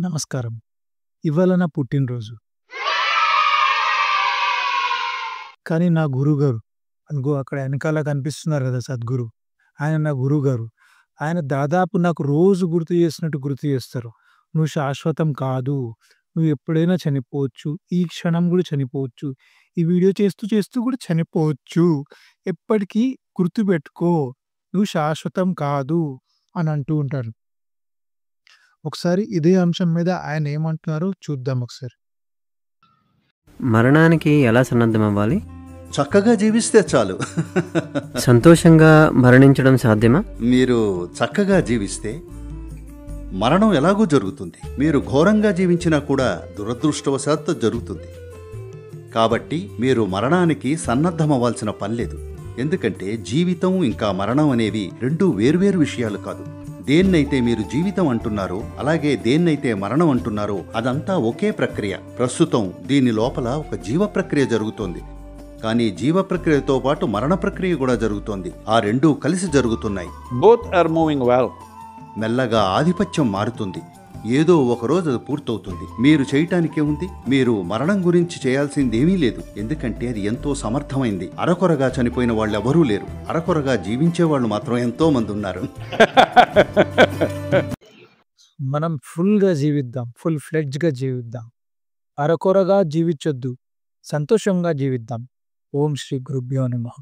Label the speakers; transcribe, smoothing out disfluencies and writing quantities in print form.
Speaker 1: నమస్కారం. ఇవాళ నా పుట్టినరోజు. కానీ నా గురువుగారు, అదిగో అక్కడ ఎనకాల కనిపిస్తున్నారు గదా! సద్గురు. ఆయన నా గురువుగారు. ఆయన దాదాపు నాకు రోజు గుర్తు చేసినట్టు గుర్తు చేస్తారు. "నువ్వు శాశ్వతం కాదు. నువ్వు ఎప్పుడైనా చనిపోవచ్చు. ఈ క్షణం గూడా చనిపోవచ్చు. ఈ వీడియో చేస్తూ చేస్తూ కూడా చనిపోవచ్చు. ఎప్పటికీ గుర్తుపెట్టుకో. నువ్వు శాశ్వతం కాదు" అని అంటూ ఉంటారు. ఒకసారి ఇదే అంశం మీద ఆయన ఏమంటున్నారో చూద్దాం ఒకసారి.
Speaker 2: మరణానికి ఎలా సన్నద్ధమవ్వాలి?
Speaker 3: చక్కగా జీవిస్తే చాలు.
Speaker 2: సంతోషంగా మరణించడం సాధ్యమా?
Speaker 3: మీరు చక్కగా జీవిస్తే మరణం ఎలాగూ జరుగుతుంది. మీరు ఘోరంగా జీవించినా కూడా దురదృష్టవశాత్తు జరుగుతుంది. కాబట్టి మీరు మరణానికి సన్నద్ధమవ్వాల్సిన పనిలేదు. ఎందుకంటే జీవితం ఇంకా మరణం అనేవి రెండు వేర్వేరు విషయాలు కాదు. దేన్నైతే మీరు జీవితం అంటున్నారో, అలాగే దేన్నైతే మరణం అంటున్నారో అదంతా ఒకే ప్రక్రియ. ప్రస్తుతం దీని లోపల ఒక జీవ ప్రక్రియ జరుగుతోంది. కానీ జీవ ప్రక్రియతో పాటు మరణ ప్రక్రియ కూడా జరుగుతోంది. ఆ రెండూ కలిసి జరుగుతున్నాయి.
Speaker 4: Both are moving well.
Speaker 3: మెల్లగా ఆధిపత్యం మారుతుంది. ఏదో ఒకరోజు అది పూర్తవుతుంది. మీరు చేయటానికే ఉంది. మీరు మరణం గురించి చేయాల్సిందేమీ లేదు. ఎందుకంటే అది ఎంతో సమర్థమైంది. అరకొరగా చనిపోయిన వాళ్ళు ఎవరూ లేరు. అరకొరగా జీవించే వాళ్ళు మాత్రం ఎంతో మంది ఉన్నారు.
Speaker 1: మనం ఫుల్‌గా జీవిద్దాం. ఫుల్ ఫ్లెడ్జ్‌గా జీవిద్దాం. అరకొరగా జీవించొద్దు. సంతోషంగా జీవిద్దాం. ఓం శ్రీ గురుభ్యో నమః.